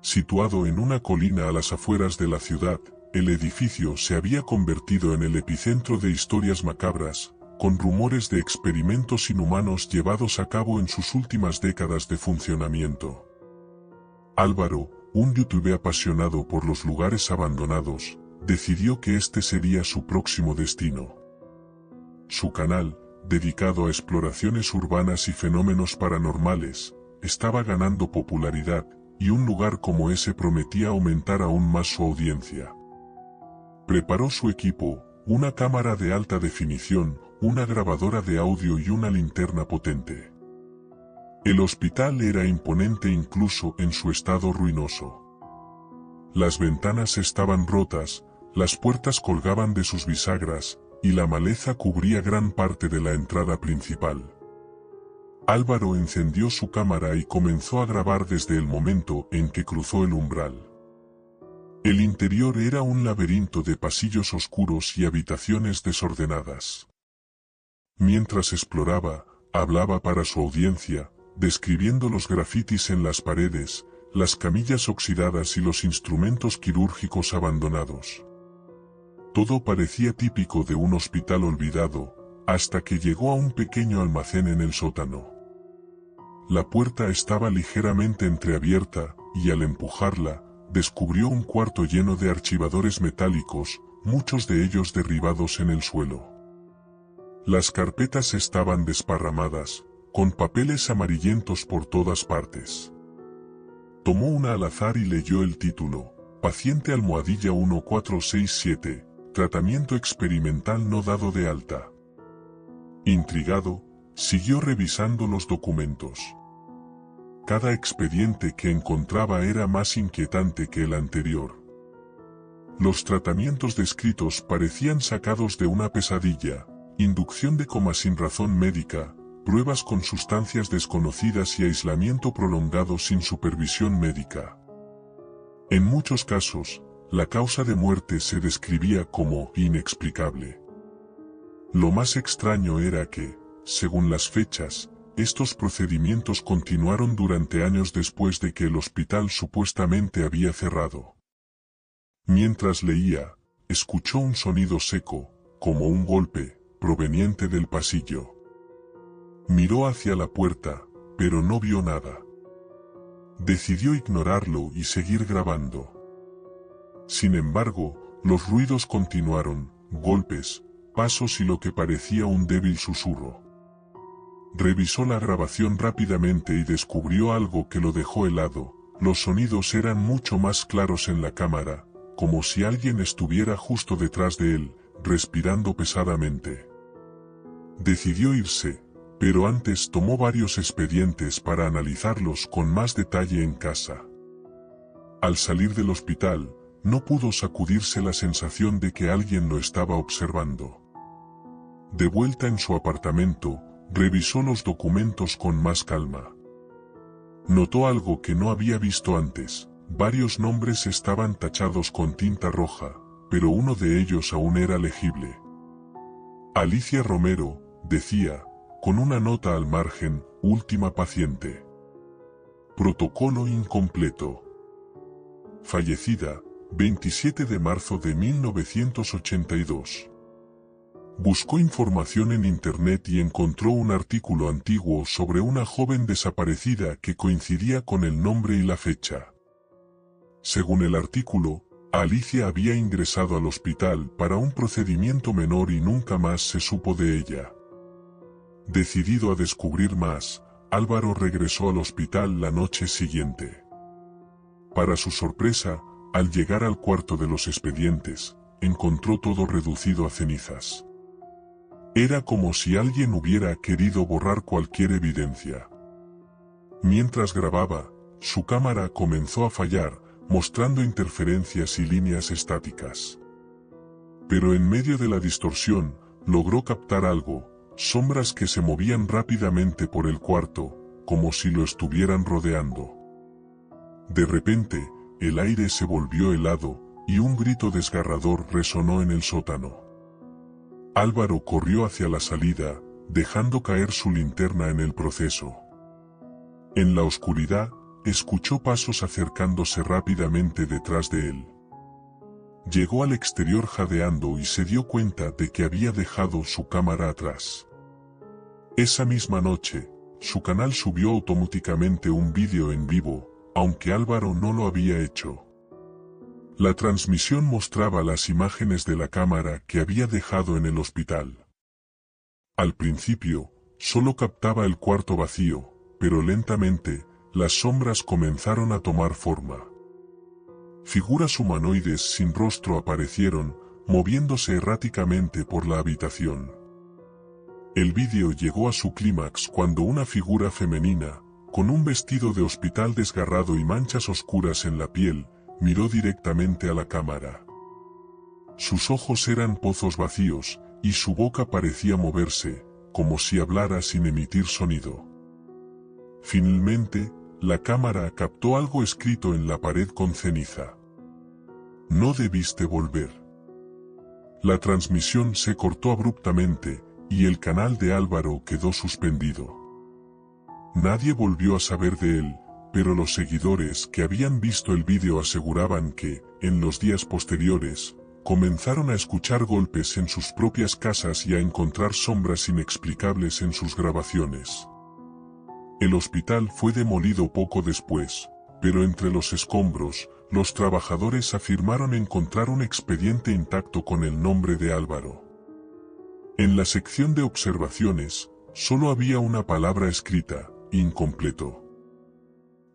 Situado en una colina a las afueras de la ciudad, el edificio se había convertido en el epicentro de historias macabras, con rumores de experimentos inhumanos llevados a cabo en sus últimas décadas de funcionamiento. Álvaro, un youtuber apasionado por los lugares abandonados, decidió que este sería su próximo destino. Su canal, dedicado a exploraciones urbanas y fenómenos paranormales, estaba ganando popularidad, y un lugar como ese prometía aumentar aún más su audiencia. Preparó su equipo, una cámara de alta definición, una grabadora de audio y una linterna potente. El hospital era imponente incluso en su estado ruinoso. Las ventanas estaban rotas, las puertas colgaban de sus bisagras, y la maleza cubría gran parte de la entrada principal. Álvaro encendió su cámara y comenzó a grabar desde el momento en que cruzó el umbral. El interior era un laberinto de pasillos oscuros y habitaciones desordenadas. Mientras exploraba, hablaba para su audiencia, describiendo los grafitis en las paredes, las camillas oxidadas y los instrumentos quirúrgicos abandonados. Todo parecía típico de un hospital olvidado, hasta que llegó a un pequeño almacén en el sótano. La puerta estaba ligeramente entreabierta, y al empujarla, descubrió un cuarto lleno de archivadores metálicos, muchos de ellos derribados en el suelo. Las carpetas estaban desparramadas, con papeles amarillentos por todas partes. Tomó una al azar y leyó el título, Paciente almohadilla 1467, Tratamiento experimental no dado de alta. Intrigado, siguió revisando los documentos. Cada expediente que encontraba era más inquietante que el anterior. Los tratamientos descritos parecían sacados de una pesadilla, inducción de coma sin razón médica, pruebas con sustancias desconocidas y aislamiento prolongado sin supervisión médica. En muchos casos, la causa de muerte se describía como inexplicable. Lo más extraño era que, según las fechas, estos procedimientos continuaron durante años después de que el hospital supuestamente había cerrado. Mientras leía, escuchó un sonido seco, como un golpe, proveniente del pasillo. Miró hacia la puerta, pero no vio nada. Decidió ignorarlo y seguir grabando. Sin embargo, los ruidos continuaron, golpes, pasos y lo que parecía un débil susurro. Revisó la grabación rápidamente y descubrió algo que lo dejó helado. Los sonidos eran mucho más claros en la cámara, como si alguien estuviera justo detrás de él, respirando pesadamente. Decidió irse, pero antes tomó varios expedientes para analizarlos con más detalle en casa. Al salir del hospital, no pudo sacudirse la sensación de que alguien lo estaba observando. De vuelta en su apartamento, revisó los documentos con más calma. Notó algo que no había visto antes. Varios nombres estaban tachados con tinta roja, pero uno de ellos aún era legible. Alicia Romero, decía, con una nota al margen, última paciente. Protocolo incompleto. Fallecida, 27 de marzo de 1982. Buscó información en internet y encontró un artículo antiguo sobre una joven desaparecida que coincidía con el nombre y la fecha. Según el artículo, Alicia había ingresado al hospital para un procedimiento menor y nunca más se supo de ella. Decidido a descubrir más, Álvaro regresó al hospital la noche siguiente. Para su sorpresa, al llegar al cuarto de los expedientes, encontró todo reducido a cenizas. Era como si alguien hubiera querido borrar cualquier evidencia. Mientras grababa, su cámara comenzó a fallar, mostrando interferencias y líneas estáticas. Pero en medio de la distorsión, logró captar algo, sombras que se movían rápidamente por el cuarto, como si lo estuvieran rodeando. De repente, el aire se volvió helado, y un grito desgarrador resonó en el sótano. Álvaro corrió hacia la salida, dejando caer su linterna en el proceso. En la oscuridad, escuchó pasos acercándose rápidamente detrás de él. Llegó al exterior jadeando y se dio cuenta de que había dejado su cámara atrás. Esa misma noche, su canal subió automáticamente un vídeo en vivo, aunque Álvaro no lo había hecho. La transmisión mostraba las imágenes de la cámara que había dejado en el hospital. Al principio, solo captaba el cuarto vacío, pero lentamente, las sombras comenzaron a tomar forma. Figuras humanoides sin rostro aparecieron, moviéndose erráticamente por la habitación. El vídeo llegó a su clímax cuando una figura femenina, con un vestido de hospital desgarrado y manchas oscuras en la piel, miró directamente a la cámara. Sus ojos eran pozos vacíos, y su boca parecía moverse, como si hablara sin emitir sonido. Finalmente, la cámara captó algo escrito en la pared con ceniza. No debiste volver. La transmisión se cortó abruptamente, y el canal de Álvaro quedó suspendido. Nadie volvió a saber de él, pero los seguidores que habían visto el vídeo aseguraban que, en los días posteriores, comenzaron a escuchar golpes en sus propias casas y a encontrar sombras inexplicables en sus grabaciones. El hospital fue demolido poco después, pero entre los escombros, los trabajadores afirmaron encontrar un expediente intacto con el nombre de Álvaro. En la sección de observaciones, solo había una palabra escrita, incompleto.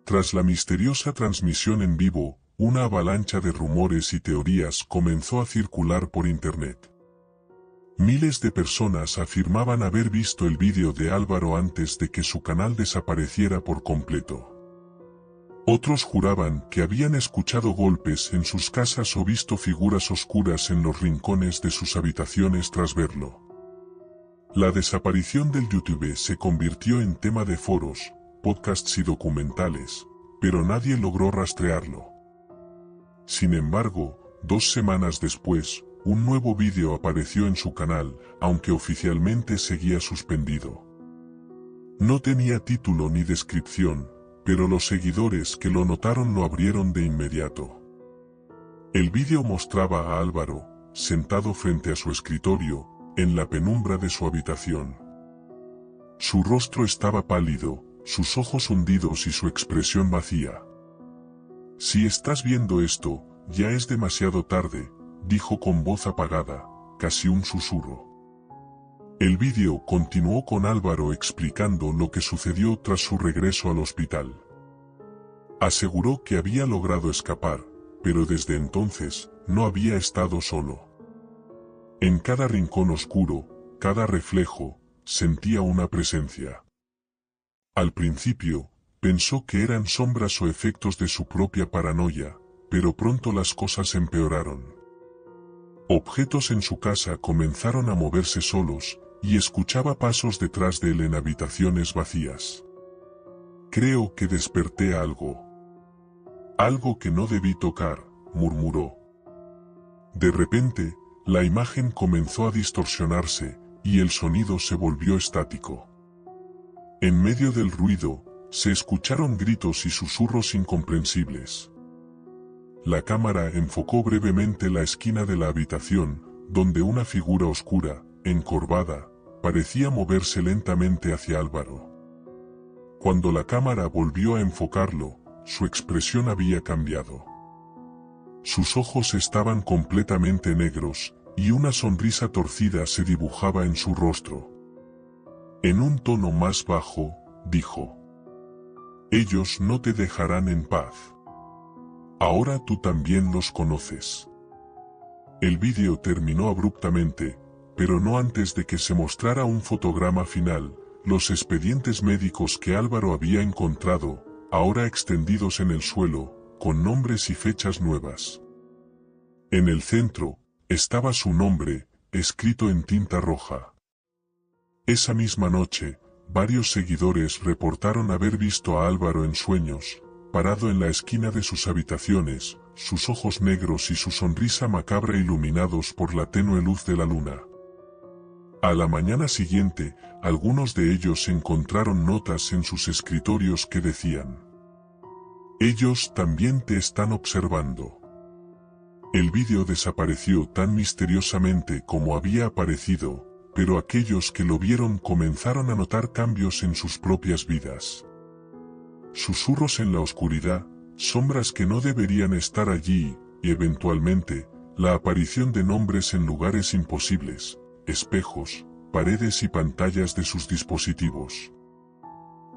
Tras la misteriosa transmisión en vivo, una avalancha de rumores y teorías comenzó a circular por Internet. Miles de personas afirmaban haber visto el vídeo de Álvaro antes de que su canal desapareciera por completo. Otros juraban que habían escuchado golpes en sus casas o visto figuras oscuras en los rincones de sus habitaciones tras verlo. La desaparición del YouTube se convirtió en tema de foros, podcasts y documentales, pero nadie logró rastrearlo. Sin embargo, 2 semanas después, un nuevo vídeo apareció en su canal, aunque oficialmente seguía suspendido. No tenía título ni descripción, pero los seguidores que lo notaron lo abrieron de inmediato. El vídeo mostraba a Álvaro, sentado frente a su escritorio, en la penumbra de su habitación. Su rostro estaba pálido, sus ojos hundidos y su expresión vacía. «Si estás viendo esto, ya es demasiado tarde», dijo con voz apagada, casi un susurro. El vídeo continuó con Álvaro explicando lo que sucedió tras su regreso al hospital. Aseguró que había logrado escapar, pero desde entonces, no había estado solo. En cada rincón oscuro, cada reflejo, sentía una presencia. Al principio, pensó que eran sombras o efectos de su propia paranoia, pero pronto las cosas empeoraron. Objetos en su casa comenzaron a moverse solos, y escuchaba pasos detrás de él en habitaciones vacías. «Creo que desperté algo. Algo que no debí tocar», murmuró. De repente, la imagen comenzó a distorsionarse, y el sonido se volvió estático. En medio del ruido, se escucharon gritos y susurros incomprensibles. La cámara enfocó brevemente la esquina de la habitación, donde una figura oscura, encorvada, parecía moverse lentamente hacia Álvaro. Cuando la cámara volvió a enfocarlo, su expresión había cambiado. Sus ojos estaban completamente negros, y una sonrisa torcida se dibujaba en su rostro. En un tono más bajo, dijo: «Ellos no te dejarán en paz. Ahora tú también los conoces». El vídeo terminó abruptamente, pero no antes de que se mostrara un fotograma final, los expedientes médicos que Álvaro había encontrado, ahora extendidos en el suelo, con nombres y fechas nuevas. En el centro, estaba su nombre, escrito en tinta roja. Esa misma noche, varios seguidores reportaron haber visto a Álvaro en sueños, parado en la esquina de sus habitaciones, sus ojos negros y su sonrisa macabra iluminados por la tenue luz de la luna. A la mañana siguiente, algunos de ellos encontraron notas en sus escritorios que decían: ellos también te están observando. El vídeo desapareció tan misteriosamente como había aparecido, pero aquellos que lo vieron comenzaron a notar cambios en sus propias vidas. Susurros en la oscuridad, sombras que no deberían estar allí, y eventualmente, la aparición de nombres en lugares imposibles, espejos, paredes y pantallas de sus dispositivos.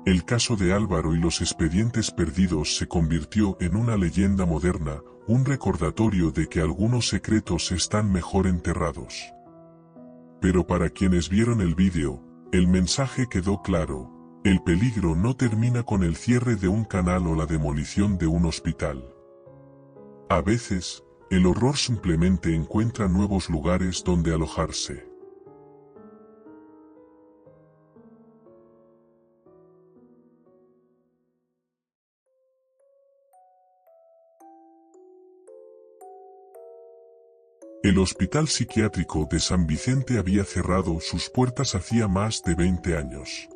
El caso de Álvaro y los expedientes perdidos se convirtió en una leyenda moderna, un recordatorio de que algunos secretos están mejor enterrados. Pero para quienes vieron el vídeo, el mensaje quedó claro: el peligro no termina con el cierre de un canal o la demolición de un hospital. A veces, el horror simplemente encuentra nuevos lugares donde alojarse. El Hospital Psiquiátrico de San Vicente había cerrado sus puertas hacía más de 20 años.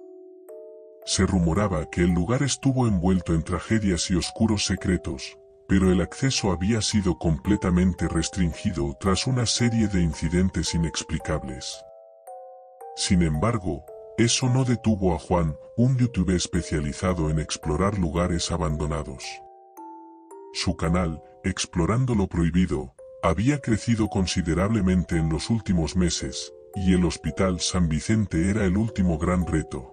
Se rumoraba que el lugar estuvo envuelto en tragedias y oscuros secretos, pero el acceso había sido completamente restringido tras una serie de incidentes inexplicables. Sin embargo, eso no detuvo a Juan, un youtuber especializado en explorar lugares abandonados. Su canal, Explorando lo Prohibido, había crecido considerablemente en los últimos meses, y el Hospital San Vicente era el último gran reto.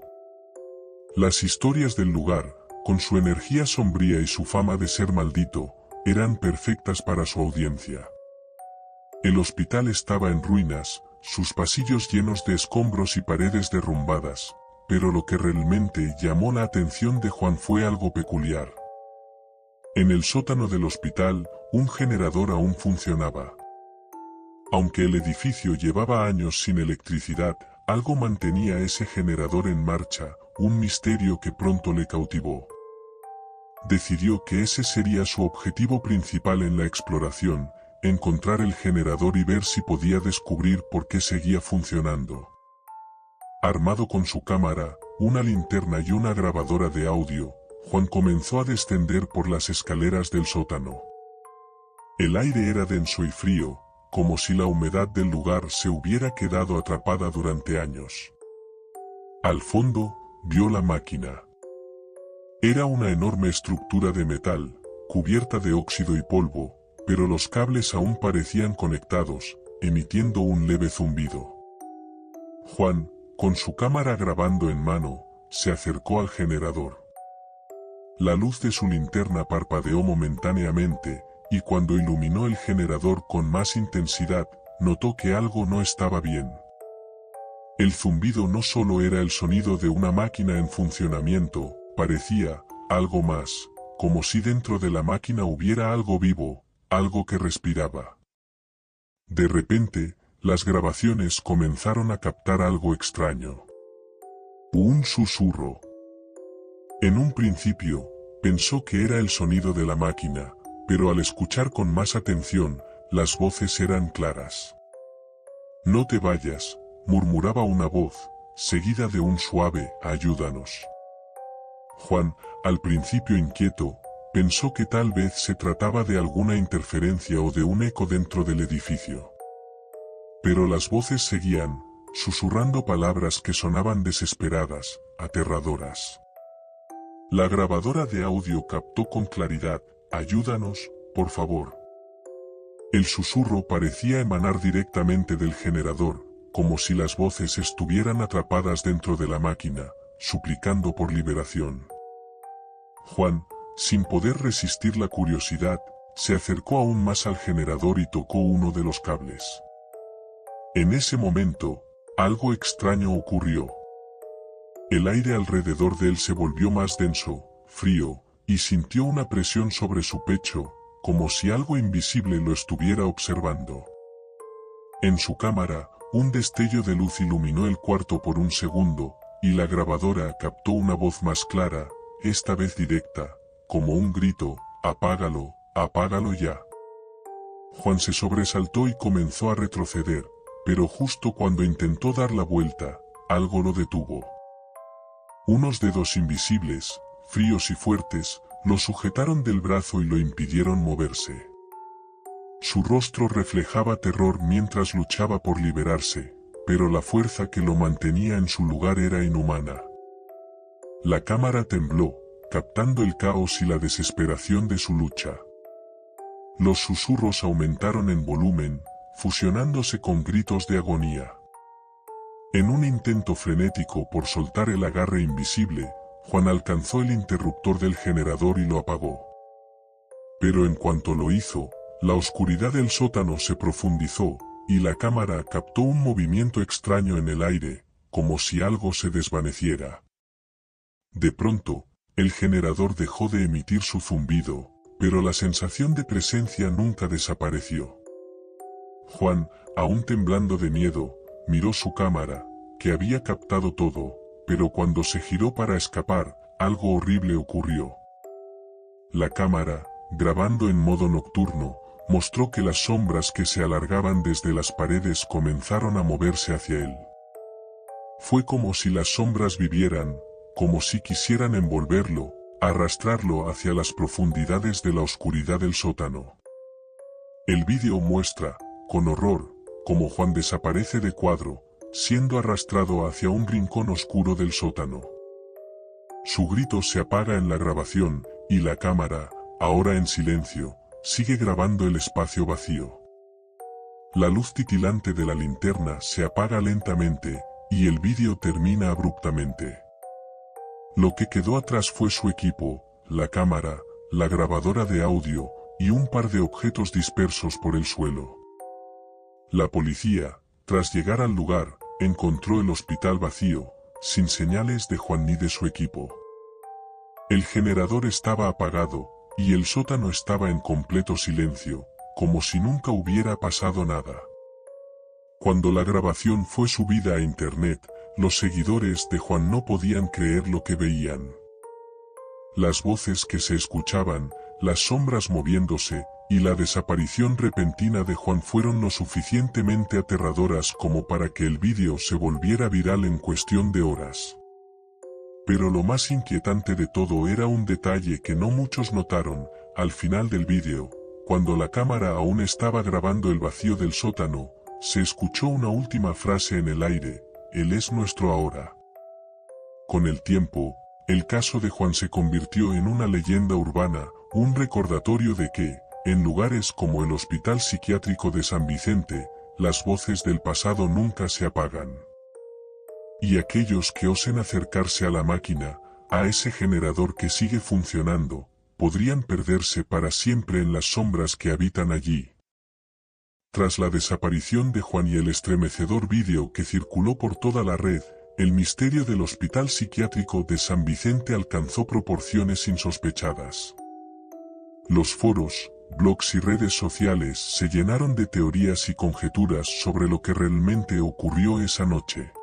Las historias del lugar, con su energía sombría y su fama de ser maldito, eran perfectas para su audiencia. El hospital estaba en ruinas, sus pasillos llenos de escombros y paredes derrumbadas, pero lo que realmente llamó la atención de Juan fue algo peculiar. En el sótano del hospital, un generador aún funcionaba. Aunque el edificio llevaba años sin electricidad, algo mantenía ese generador en marcha, un misterio que pronto le cautivó. Decidió que ese sería su objetivo principal en la exploración, encontrar el generador y ver si podía descubrir por qué seguía funcionando. Armado con su cámara, una linterna y una grabadora de audio, Juan comenzó a descender por las escaleras del sótano. El aire era denso y frío, como si la humedad del lugar se hubiera quedado atrapada durante años. Al fondo, vio la máquina. Era una enorme estructura de metal, cubierta de óxido y polvo, pero los cables aún parecían conectados, emitiendo un leve zumbido. Juan, con su cámara grabando en mano, se acercó al generador. La luz de su linterna parpadeó momentáneamente, y cuando iluminó el generador con más intensidad, notó que algo no estaba bien. El zumbido no solo era el sonido de una máquina en funcionamiento, parecía algo más, como si dentro de la máquina hubiera algo vivo, algo que respiraba. De repente, las grabaciones comenzaron a captar algo extraño. Un susurro. En un principio, pensó que era el sonido de la máquina, pero al escuchar con más atención, las voces eran claras. «No te vayas», murmuraba una voz, seguida de un suave «ayúdanos». Juan, al principio inquieto, pensó que tal vez se trataba de alguna interferencia o de un eco dentro del edificio. Pero las voces seguían, susurrando palabras que sonaban desesperadas, aterradoras. La grabadora de audio captó con claridad: «Ayúdanos, por favor». El susurro parecía emanar directamente del generador, como si las voces estuvieran atrapadas dentro de la máquina, suplicando por liberación. Juan, sin poder resistir la curiosidad, se acercó aún más al generador y tocó uno de los cables. En ese momento, algo extraño ocurrió. El aire alrededor de él se volvió más denso, frío, y sintió una presión sobre su pecho, como si algo invisible lo estuviera observando. En su cámara, un destello de luz iluminó el cuarto por un segundo, y la grabadora captó una voz más clara, esta vez directa, como un grito: «Apágalo, apágalo ya». Juan se sobresaltó y comenzó a retroceder, pero justo cuando intentó dar la vuelta, algo lo detuvo. Unos dedos invisibles, fríos y fuertes, lo sujetaron del brazo y lo impidieron moverse. Su rostro reflejaba terror mientras luchaba por liberarse, pero la fuerza que lo mantenía en su lugar era inhumana. La cámara tembló, captando el caos y la desesperación de su lucha. Los susurros aumentaron en volumen, fusionándose con gritos de agonía. En un intento frenético por soltar el agarre invisible, Juan alcanzó el interruptor del generador y lo apagó. Pero en cuanto lo hizo, la oscuridad del sótano se profundizó, y la cámara captó un movimiento extraño en el aire, como si algo se desvaneciera. De pronto, el generador dejó de emitir su zumbido, pero la sensación de presencia nunca desapareció. Juan, aún temblando de miedo, miró su cámara, que había captado todo, pero cuando se giró para escapar, algo horrible ocurrió. La cámara, grabando en modo nocturno, mostró que las sombras que se alargaban desde las paredes comenzaron a moverse hacia él. Fue como si las sombras vivieran, como si quisieran envolverlo, arrastrarlo hacia las profundidades de la oscuridad del sótano. El vídeo muestra, con horror, cómo Juan desaparece de cuadro, siendo arrastrado hacia un rincón oscuro del sótano. Su grito se apaga en la grabación, y la cámara, ahora en silencio, sigue grabando el espacio vacío. La luz titilante de la linterna se apaga lentamente, y el vídeo termina abruptamente. Lo que quedó atrás fue su equipo, la cámara, la grabadora de audio, y un par de objetos dispersos por el suelo. La policía, tras llegar al lugar, encontró el hospital vacío, sin señales de Juan ni de su equipo. El generador estaba apagado, y el sótano estaba en completo silencio, como si nunca hubiera pasado nada. Cuando la grabación fue subida a internet, los seguidores de Juan no podían creer lo que veían. Las voces que se escuchaban, las sombras moviéndose, y la desaparición repentina de Juan fueron lo suficientemente aterradoras como para que el vídeo se volviera viral en cuestión de horas. Pero lo más inquietante de todo era un detalle que no muchos notaron. Al final del vídeo, cuando la cámara aún estaba grabando el vacío del sótano, se escuchó una última frase en el aire: "Él es nuestro ahora". Con el tiempo, el caso de Juan se convirtió en una leyenda urbana, un recordatorio de que, en lugares como el Hospital Psiquiátrico de San Vicente, las voces del pasado nunca se apagan. Y aquellos que osen acercarse a la máquina, a ese generador que sigue funcionando, podrían perderse para siempre en las sombras que habitan allí. Tras la desaparición de Juan y el estremecedor vídeo que circuló por toda la red, el misterio del Hospital Psiquiátrico de San Vicente alcanzó proporciones insospechadas. Los foros, blogs y redes sociales se llenaron de teorías y conjeturas sobre lo que realmente ocurrió esa noche.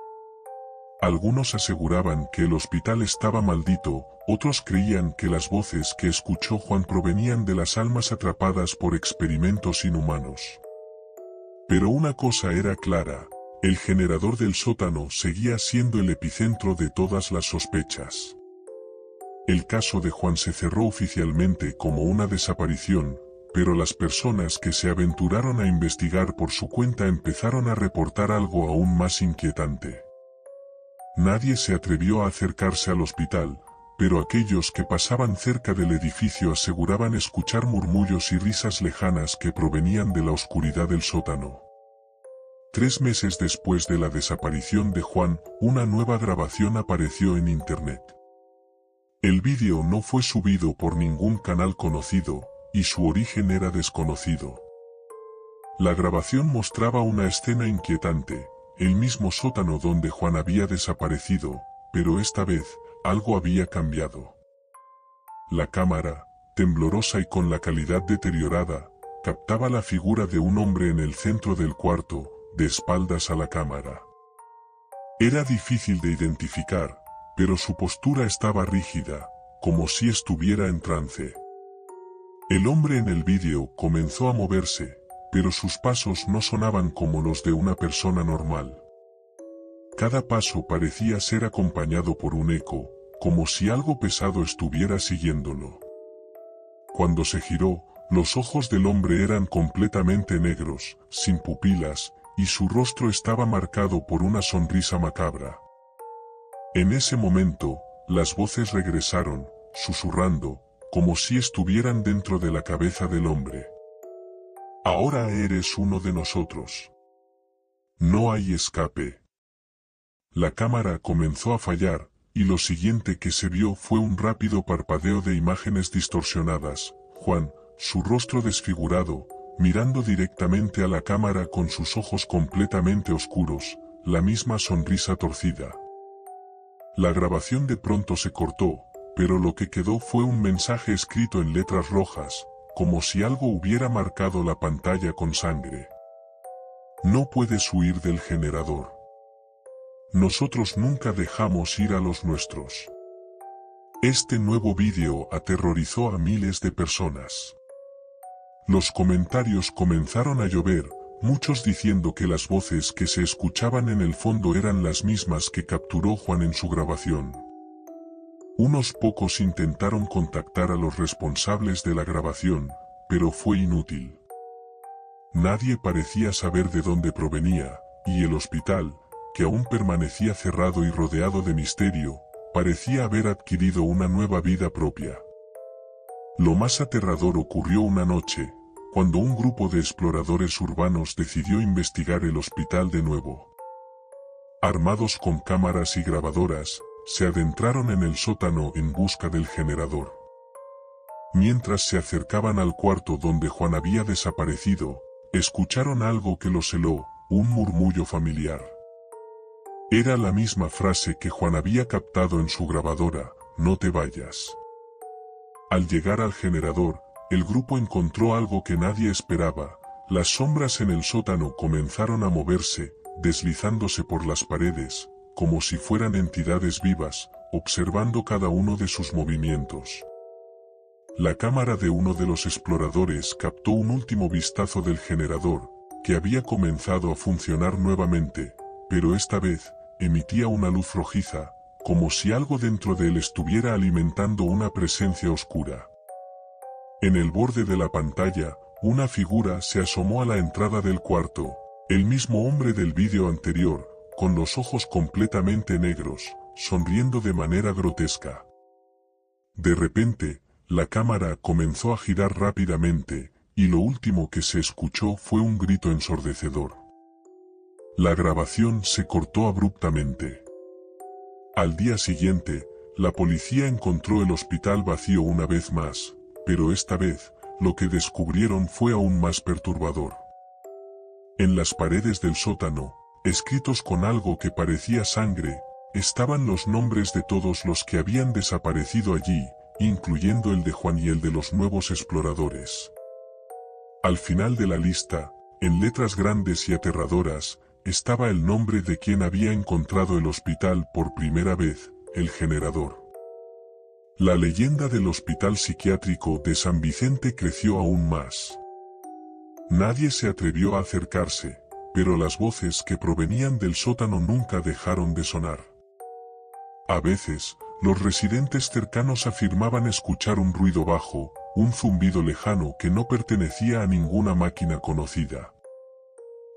Algunos aseguraban que el hospital estaba maldito, otros creían que las voces que escuchó Juan provenían de las almas atrapadas por experimentos inhumanos. Pero una cosa era clara: el generador del sótano seguía siendo el epicentro de todas las sospechas. El caso de Juan se cerró oficialmente como una desaparición, pero las personas que se aventuraron a investigar por su cuenta empezaron a reportar algo aún más inquietante. Nadie se atrevió a acercarse al hospital, pero aquellos que pasaban cerca del edificio aseguraban escuchar murmullos y risas lejanas que provenían de la oscuridad del sótano. 3 meses después de la desaparición de Juan, una nueva grabación apareció en internet. El vídeo no fue subido por ningún canal conocido, y su origen era desconocido. La grabación mostraba una escena inquietante: el mismo sótano donde Juan había desaparecido, pero esta vez, algo había cambiado. La cámara, temblorosa y con la calidad deteriorada, captaba la figura de un hombre en el centro del cuarto, de espaldas a la cámara. Era difícil de identificar, pero su postura estaba rígida, como si estuviera en trance. El hombre en el vídeo comenzó a moverse, pero sus pasos no sonaban como los de una persona normal. Cada paso parecía ser acompañado por un eco, como si algo pesado estuviera siguiéndolo. Cuando se giró, los ojos del hombre eran completamente negros, sin pupilas, y su rostro estaba marcado por una sonrisa macabra. En ese momento, las voces regresaron, susurrando, como si estuvieran dentro de la cabeza del hombre. Ahora eres uno de nosotros. No hay escape. La cámara comenzó a fallar, y lo siguiente que se vio fue un rápido parpadeo de imágenes distorsionadas. Juan, su rostro desfigurado, mirando directamente a la cámara con sus ojos completamente oscuros, la misma sonrisa torcida. La grabación de pronto se cortó, pero lo que quedó fue un mensaje escrito en letras rojas, como si algo hubiera marcado la pantalla con sangre. No puedes huir del generador. Nosotros nunca dejamos ir a los nuestros. Este nuevo vídeo aterrorizó a miles de personas. Los comentarios comenzaron a llover, muchos diciendo que las voces que se escuchaban en el fondo eran las mismas que capturó Juan en su grabación. Unos pocos intentaron contactar a los responsables de la grabación, pero fue inútil. Nadie parecía saber de dónde provenía, y el hospital, que aún permanecía cerrado y rodeado de misterio, parecía haber adquirido una nueva vida propia. Lo más aterrador ocurrió una noche, cuando un grupo de exploradores urbanos decidió investigar el hospital de nuevo. Armados con cámaras y grabadoras, se adentraron en el sótano en busca del generador. Mientras se acercaban al cuarto donde Juan había desaparecido, escucharon algo que los heló, un murmullo familiar. Era la misma frase que Juan había captado en su grabadora: no te vayas. Al llegar al generador, el grupo encontró algo que nadie esperaba. Las sombras en el sótano comenzaron a moverse, deslizándose por las paredes, como si fueran entidades vivas, observando cada uno de sus movimientos. La cámara de uno de los exploradores captó un último vistazo del generador, que había comenzado a funcionar nuevamente, pero esta vez, emitía una luz rojiza, como si algo dentro de él estuviera alimentando una presencia oscura. En el borde de la pantalla, una figura se asomó a la entrada del cuarto, el mismo hombre del vídeo anterior, con los ojos completamente negros, sonriendo de manera grotesca. De repente, la cámara comenzó a girar rápidamente, y lo último que se escuchó fue un grito ensordecedor. La grabación se cortó abruptamente. Al día siguiente, la policía encontró el hospital vacío una vez más, pero esta vez, lo que descubrieron fue aún más perturbador. En las paredes del sótano, escritos con algo que parecía sangre, estaban los nombres de todos los que habían desaparecido allí, incluyendo el de Juan y el de los nuevos exploradores. Al final de la lista, en letras grandes y aterradoras, estaba el nombre de quien había encontrado el hospital por primera vez: el generador. La leyenda del hospital psiquiátrico de San Vicente creció aún más. Nadie se atrevió a acercarse, pero las voces que provenían del sótano nunca dejaron de sonar. A veces, los residentes cercanos afirmaban escuchar un ruido bajo, un zumbido lejano que no pertenecía a ninguna máquina conocida.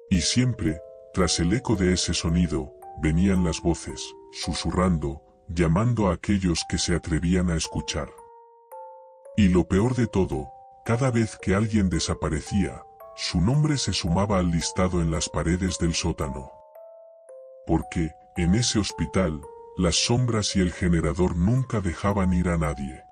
Y siempre, tras el eco de ese sonido, venían las voces, susurrando, llamando a aquellos que se atrevían a escuchar. Y lo peor de todo, cada vez que alguien desaparecía, su nombre se sumaba al listado en las paredes del sótano. Porque, en ese hospital, las sombras y el generador nunca dejaban ir a nadie.